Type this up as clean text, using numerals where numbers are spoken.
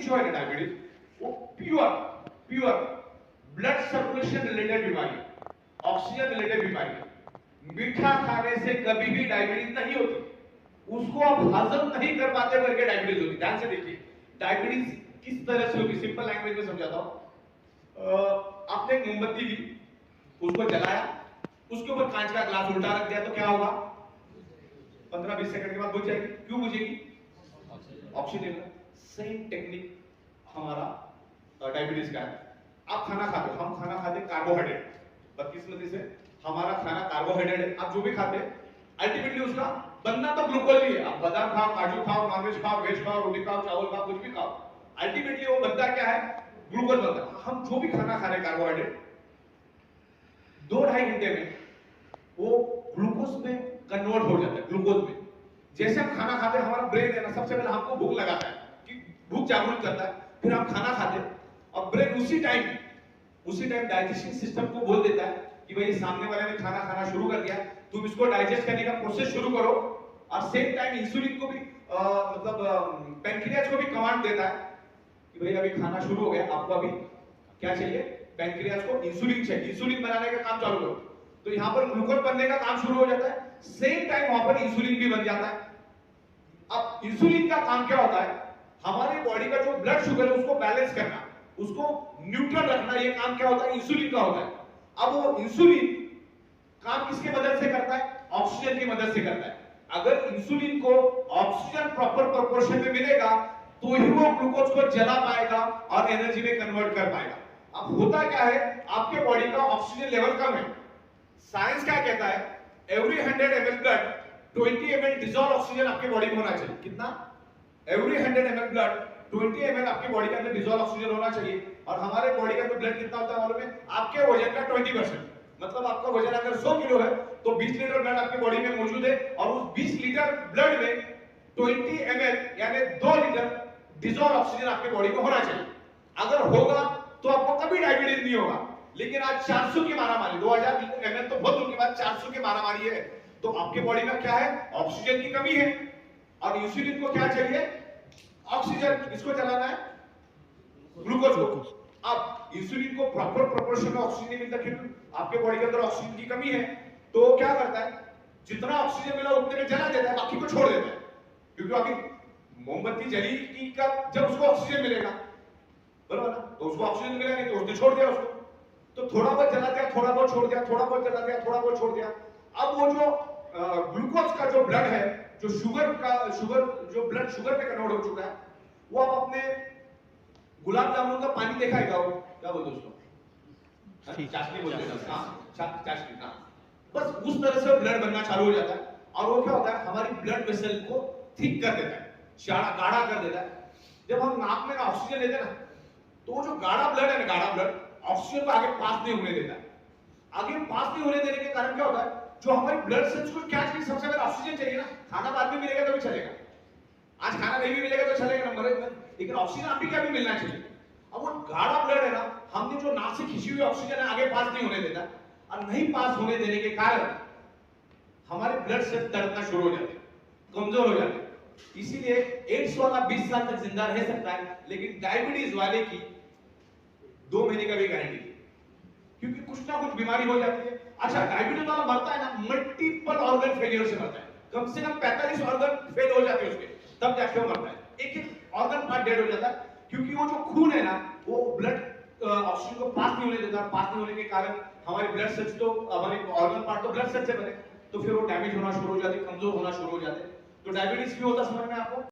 जो है ना डायबिटीज, वो pure pure blood circulation related बीमारी, ऑक्सीजन रिलेटेड बीमारी। मीठा खाने से कभी भी डायबिटीज नहीं होती, उसको आप हजम नहीं कर पाते करके डायबिटीज होती। ध्यान से देखिए डायबिटीज किस तरह से होगी, सिंपल लैंग्वेज में समझाता हूं। आपने एक मोमबत्ती ली, उसको जलाया, उसके ऊपर कांच का ग्लास उल्टा रख दिया तो क्या होगा? 15-20 सेकंड के बाद बुझ जाएगी। क्यों बुझेगी? ऑक्सीजन। सेम टेक्निक हमारा डायबिटीज का है। आप खाना खाते हो, हम खाना खाते कार्बोहाइड्रेट, बदकिस्मती से हमारा खाना कार्बोहाइड्रेट है। आप जो भी खाते अल्टीमेटली उसका बनना तो ग्लूकोज ही है। आप बादाम खाओ, काजू खाओ, नॉनवेज खाओ, वेज खाओ, रोटी खाओ, चावल खाओ, कुछ भी खाओ, अल्टीमेटली वो बनता क्या है? ग्लूकोज बनता है। हम जो भी खाना खा रहे हैं कार्बोहाइड्रेट, 2-2.5 घंटे में वो ग्लूकोज में कन्वर्ट हो जाता है। ग्लूकोज में जैसे हम खाना खाते हैं, हमारा ब्रेन है ना, सबसे पहले हमको भूख लगाता है कि भूख जागरूक करता है, फिर हम खाना खाते हैं और ब्रेन उसी टाइम डाइजेशन सिस्टम को बोल देता है कि भाई सामने वाले ने खाना खाना शुरू कर दिया, तुम इसको डाइजेस्ट करने का प्रोसेस शुरू करो। और सेम टाइम इंसुलिन को भी मतलब पैंक्रियाज को भी कमांड देता है कि भाई अभी खाना शुरू हो गया, आपको अभी क्या चाहिए? पैंक्रियाज को इंसुलिन चाहिए, इंसुलिन बनाने का काम चालू करो। तो यहां पर ग्लूकोज बनने का काम शुरू हो जाता है, सेम टाइम वहां पर इंसुलिन भी बन जाता है। अब इंसुलिन का काम क्या होता है? हमारी बॉडी का जो ब्लड शुगर है उसको बैलेंस करना, उसको न्यूट्रल रखना, ये काम क्या होता है? इंसुलिन का होता है। अब वो इंसुलिन काम किसके मदद से करता है? ऑक्सीजन की मदद से करता है। अगर इंसुलिन को ऑक्सीजन प्रॉपर प्रोपोर्शन में मिलेगा तो ही वो ग्लूकोज को जला पाएगा और एनर्जी में कन्वर्ट कर पाएगा। अब होता क्या है? आपके बॉडी का ऑक्सीजन लेवल कम है। साइंस क्या कहता है? Every 100 ml blood 20 ml dissolve oxygen आपके बॉडी में होना चाहिए। कितना? एवरी 100 ml ब्लड 20 ml आपके बॉडी के अंदर डिसॉल्व ऑक्सीजन होना चाहिए। और हमारे बॉडी का जो ब्लड कितना होता है मालूम है? आपके वजन का 20%। मतलब आपका वजन अगर 100 किलो है तो 20 लीटर ब्लड आपके बॉडी में मौजूद है, और उस 20 लीटर ब्लड में 20 ml यानी 2 लीटर डिसॉल्व ऑक्सीजन आपके बॉडी को होना चाहिए। अगर होगा तो आपको कभी डायबिटीज नहीं होगा। लेकिन आज 400 की मारामारी, 2000 ml तो बहुत दूर की बात, 400 की मारामारी है, तो आपके बॉडी में क्या है? ऑक्सीजन की कमी है। और इंसुलिन को क्या चाहिए? ऑक्सीजन। किसको चलाना है? ग्लूकोज को। अब इंसुलिन को प्रॉपर प्रोपोर्शन में ऑक्सीजन नहीं मिलता क्योंकि आपके बॉडी के अंदर ऑक्सीजन की कमी है, तो क्या करता है? जितना ऑक्सीजन मिला उतने में जला देता है, बाकी को छोड़ देता है। क्योंकि अभी मोमबत्ती जली की कब? जब उसको ऑक्सीजन मिलेगा, बराबर ना? तो उसको ऑक्सीजन मिला नहीं तो उसने छोड़ दिया उसको। तो थोड़ा बहुत जला दिया, थोड़ा बहुत छोड़ दिया, थोड़ा बहुत जला दिया, थोड़ा बहुत छोड़ दिया। अब वो जो ग्लूकोज का जो ब्लड है, जो जो ब्लड शुगर में कन्वर्ट हो चुका है, वो आप अपने गुलाब जामुन का पानी देखा है क्या बोलते उसको? चाशनी बोलते हैं। हाँ, चाशनी। हाँ, बस उस तरह से ब्लड बनना चालू हो जाता है। और वो क्या होता है? हमारी ब्लड वेसल को थिक कर देता है, गाढ़ा कर देता है। जब हम नाक में ऑक्सीजन लेते हैं ना, तो वो जो गाढ़ा ब्लड है ना, गाढ़ा ब्लड ऑक्सीजन को आगे पास नहीं होने देता। आगे पास नहीं होने देने के कारण क्या होता है? जो हमारी ब्लड सेल्स को क्या चाहिए? सबसे पहले ऑक्सीजन चाहिए ना। खाना बाद में मिलेगा तो भी चलेगा, आज खाना नहीं भी मिलेगा तो चलेगा ना, मरेगा, लेकिन ऑक्सीजन अभी क्या भी मिलना चाहिए। अब वो गाढ़ा ब्लड है ना, हमने जो नाक से खींची हुई ऑक्सीजन है आगे पास नहीं होने देता, और नहीं पास होने देने के कारण हमारे ब्लड सेल तड़पना शुरू हो जाते, कमजोर हो जाते। इसीलिए एड्स वाला 20 साल तक जिंदा रह सकता है, लेकिन डायबिटीज वाले की 2 महीने का भी गारंटी, क्योंकि कुछ ना कुछ बीमारी हो जाती है। अच्छा, डायबिटीज वाला मरता है ना, मल्टीपल ऑर्गन फेलियर से मरता है। कम से कम 45 ऑर्गन फेल हो जाते हैं उसके, तब जाके वो मरता है। एक ऑर्गन पार्ट डेड हो जाता है, क्योंकि वो जो खून है ना, वो ब्लड ऑक्सीजन को पास नहीं होने देता। पास नहीं होने के कारण हमारे ब्लड सेल्स तो, हमारे ऑर्गन पार्ट तो ब्लड सेल्स से बने, तो फिर वो डैमेज होना शुरू हो जाते, कमजोर होना शुरू हो जाते। तो डायबिटीज क्यों होता समझ में आपको?